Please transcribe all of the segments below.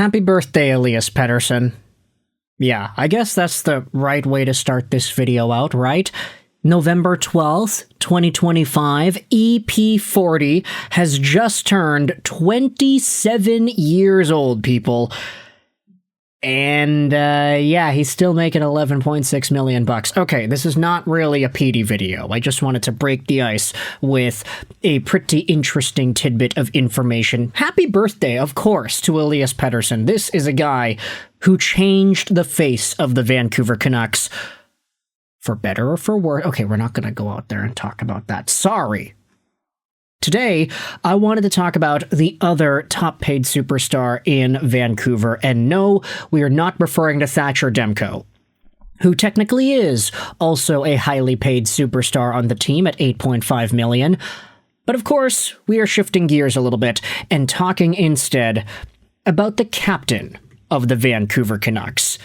Happy birthday, Elias Pettersson. Yeah, I guess that's the right way to start this video out, right? November 12th, 2025, EP40 has just turned 27 years old, people. And, yeah, he's still making $11.6 million bucks. Okay, this is not really a PD video. I just wanted to break the ice with a pretty interesting tidbit of information. Happy birthday, of course, to Elias Pettersson. This is a guy who changed the face of the Vancouver Canucks. For better or for worse. Okay, we're not going to go out there and talk about that. Sorry. Today, I wanted to talk about the other top-paid superstar in Vancouver, and no, we are not referring to Thatcher Demko, who technically is also a highly paid superstar on the team at $8.5 million. But of course, we are shifting gears a little bit and talking instead about the captain of the Vancouver Canucks.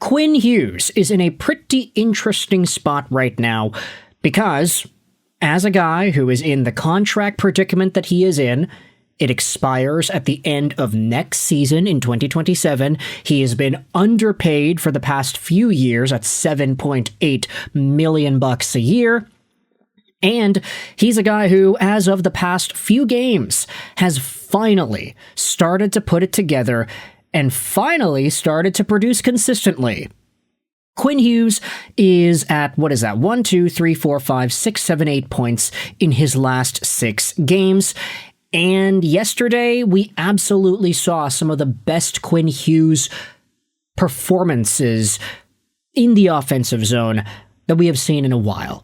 Quinn Hughes is in a pretty interesting spot right now because, as a guy who is in the contract predicament that he is in, it expires at the end of next season in 2027. He has been underpaid for the past few years at $7.8 million bucks a year. And he's a guy who, as of the past few games, has finally started to put it together and finally started to produce consistently. Quinn Hughes is at, 1, 2, 3, 4, 5, 6, 7, 8 points in his last 6 games. And yesterday, we absolutely saw some of the best Quinn Hughes performances in the offensive zone that we have seen in a while.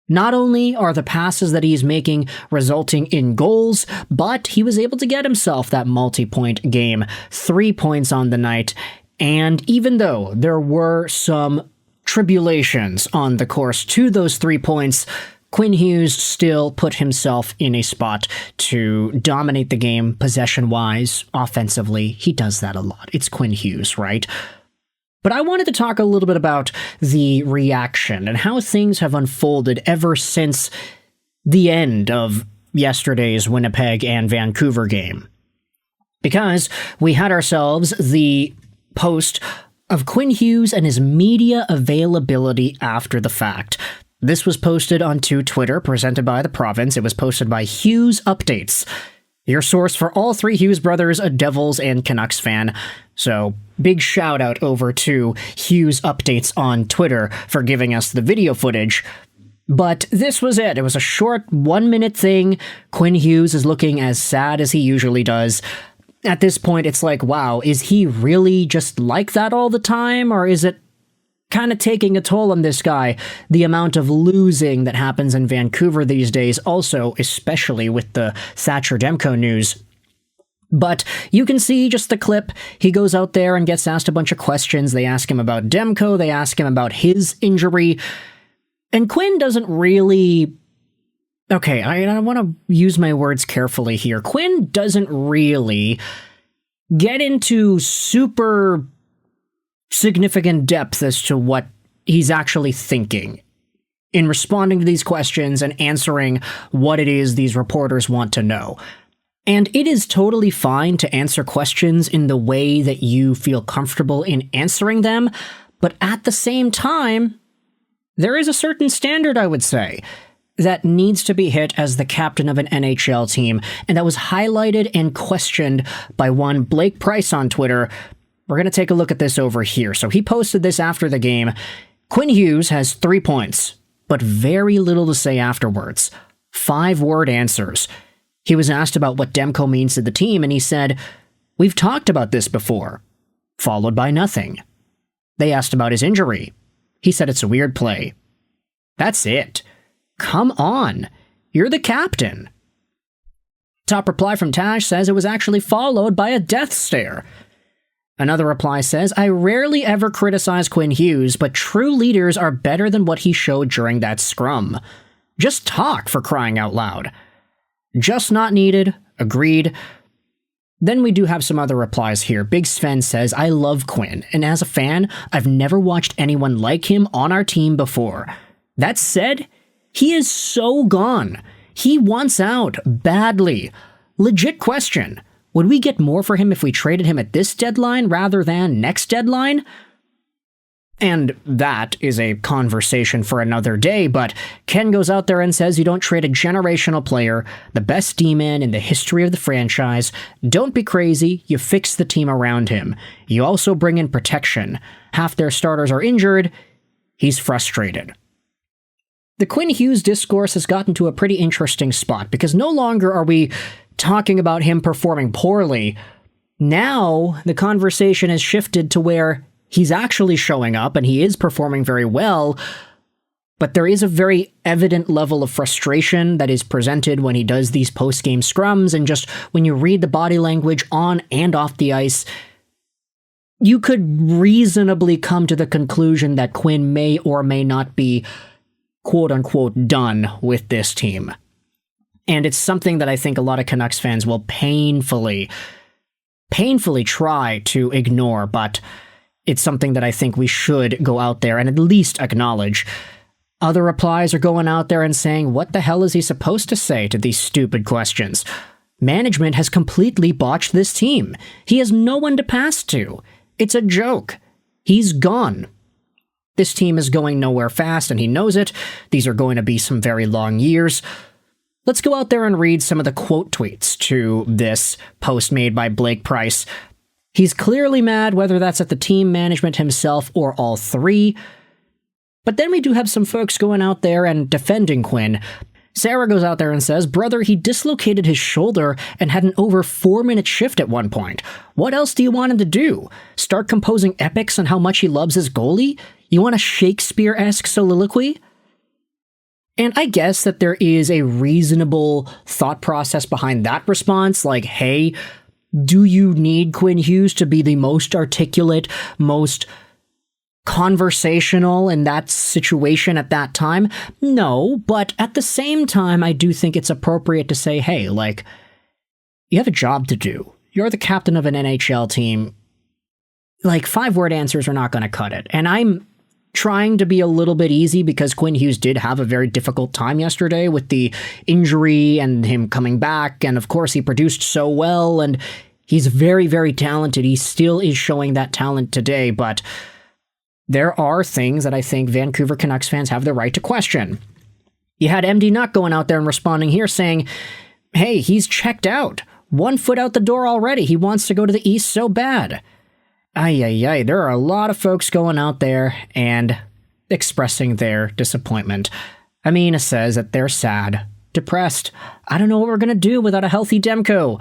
Not only are the passes that he's making resulting in goals, but he was able to get himself that multi-point game, 3 points on the night. And even though there were some tribulations on the course to those 3 points, Quinn Hughes still put himself in a spot to dominate the game possession-wise, offensively. He does that a lot. It's Quinn Hughes, right? But I wanted to talk a little bit about the reaction and how things have unfolded ever since the end of yesterday's Winnipeg and Vancouver game. Because we had ourselves the post of Quinn Hughes and his media availability after the fact. This was posted onto Twitter, presented by the province. It was posted by Hughes Updates, your source for all 3 Hughes brothers, a Devils and Canucks fan. So, big shout out over to Hughes Updates on Twitter for giving us the video footage. But this was it. It was a short 1-minute thing. Quinn Hughes is looking as sad as he usually does. At this point, it's like, wow, is he really just like that all the time? Or is it kind of taking a toll on this guy? The amount of losing that happens in Vancouver these days, also, especially with the Thatcher Demko news. But you can see just the clip. He goes out there and gets asked a bunch of questions. They ask him about Demko. They ask him about his injury. And Quinn doesn't really... Okay, I want to use my words carefully here. Quinn doesn't really get into super significant depth as to what he's actually thinking in responding to these questions and answering what it is these reporters want to know. And it is totally fine to answer questions in the way that you feel comfortable in answering them, but at the same time, there is a certain standard, I would say, that needs to be hit as the captain of an NHL team, and that was highlighted and questioned by one Blake Price on Twitter. We're going to take a look at this over here. So he posted this after the game. Quinn Hughes has 3 points, but very little to say afterwards. 5-word answers. He was asked about what Demko means to the team, and he said, "We've talked about this before," followed by nothing. They asked about his injury. He said it's a weird play. That's it. Come on. You're the captain. Top reply from Tash says it was actually followed by a death stare. Another reply says, "I rarely ever criticize Quinn Hughes, but true leaders are better than what he showed during that scrum. Just talk, for crying out loud." Just not needed. Agreed. Then we do have some other replies here. Big Sven says, "I love Quinn, and as a fan, I've never watched anyone like him on our team before. That said, he is so gone. He wants out badly. Legit question. Would we get more for him if we traded him at this deadline rather than next deadline? And that is a conversation for another day, but Ken goes out there and says you don't trade a generational player, the best D-man in the history of the franchise. Don't be crazy, you fix the team around him. You also bring in protection. Half their starters are injured. He's frustrated. The Quinn Hughes discourse has gotten to a pretty interesting spot, because no longer are we talking about him performing poorly. Now, the conversation has shifted to where he's actually showing up and he is performing very well, but there is a very evident level of frustration that is presented when he does these post-game scrums, and just when you read the body language on and off the ice, you could reasonably come to the conclusion that Quinn may or may not be quote-unquote done with this team. And it's something that I think a lot of Canucks fans will painfully try to ignore, but it's something that I think we should go out there and at least acknowledge. Other replies are going out there and saying, what the hell is he supposed to say to these stupid questions? Management has completely botched this team. He has no one to pass to. It's a joke. He's gone. This team is going nowhere fast, and he knows it. These are going to be some very long years. Let's go out there and read some of the quote tweets to this post made by Blake Price. He's clearly mad, whether that's at the team, management, himself, or all three. But then we do have some folks going out there and defending Quinn. Sarah goes out there and says, brother, he dislocated his shoulder and had an over 4-minute shift at one point. What else do you want him to do? Start composing epics on how much he loves his goalie? You want a Shakespeare-esque soliloquy? And I guess that there is a reasonable thought process behind that response, like, hey, do you need Quinn Hughes to be the most articulate, most conversational in that situation at that time? No, but at the same time, I do think it's appropriate to say, hey, like, you have a job to do. You're the captain of an NHL team. Like, 5-word answers are not going to cut it. And I'm trying to be a little bit easy because Quinn Hughes did have a very difficult time yesterday with the injury and him coming back. And of course, he produced so well, and he's very, very talented. He still is showing that talent today, but there are things that I think Vancouver Canucks fans have the right to question. You had MD Nuck going out there and responding here saying, hey, he's checked out. 1 foot out the door already. He wants to go to the East so bad. Ay, there are a lot of folks going out there and expressing their disappointment. Amina says that they're sad, depressed. I don't know what we're going to do without a healthy Demko.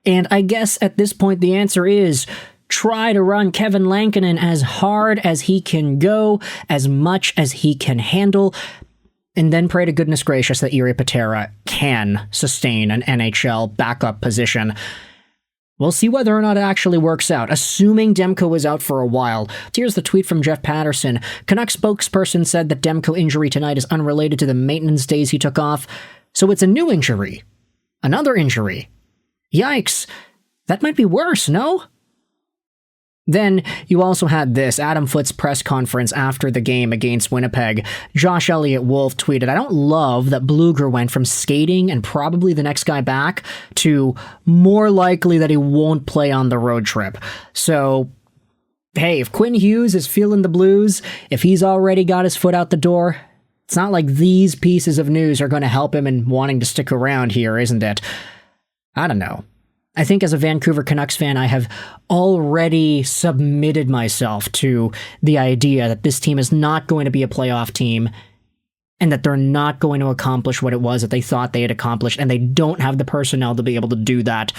And I guess at this point the answer is try to run Kevin Lankinen as hard as he can go, as much as he can handle, and then pray to goodness gracious that Jiri Patera can sustain an NHL backup position. We'll see whether or not it actually works out, assuming Demko is out for a while. Here's the tweet from Jeff Patterson. Canucks spokesperson said that Demko injury tonight is unrelated to the maintenance days he took off, so it's a new injury. Another injury. Yikes. That might be worse, no? Then you also had this, Adam Foote's press conference after the game against Winnipeg. Josh Elliott-Wolf tweeted, I don't love that Bluger went from skating and probably the next guy back to more likely that he won't play on the road trip. So, hey, if Quinn Hughes is feeling the blues, if he's already got his foot out the door, it's not like these pieces of news are going to help him in wanting to stick around here, isn't it? I don't know. I think as a Vancouver Canucks fan, I have already submitted myself to the idea that this team is not going to be a playoff team and that they're not going to accomplish what it was that they thought they had accomplished, and they don't have the personnel to be able to do that.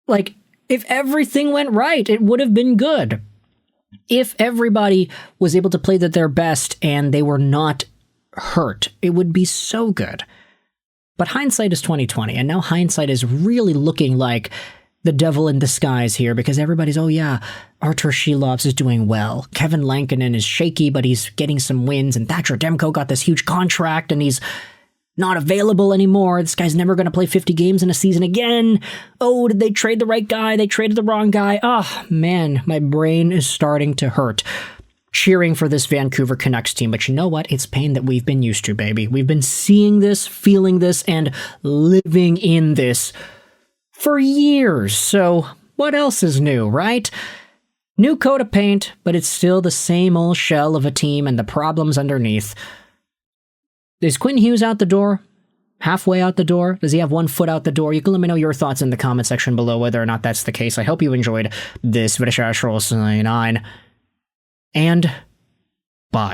Like, if everything went right, it would have been good. If everybody was able to play at their best and they were not hurt, it would be so good. But hindsight is 20/20, and now hindsight is really looking like the devil in disguise here, because everybody's, oh yeah, Artur Shilovs is doing well. Kevin Lankinen is shaky, but he's getting some wins, and Thatcher Demko got this huge contract, and he's not available anymore. This guy's never going to play 50 games in a season again. Oh, did they trade the right guy? They traded the wrong guy. Oh, man, my brain is starting to hurt cheering for this Vancouver Canucks team. But you know what? It's pain that we've been used to, baby. We've been seeing this, feeling this, and living in this for years, so what else is new, right? New coat of paint, but it's still the same old shell of a team and the problems underneath. Is Quinn Hughes out the door? Halfway out the door? Does he have one foot out the door? You can let me know your thoughts in the comment section below whether or not that's the case. I hope you enjoyed this video, and bye.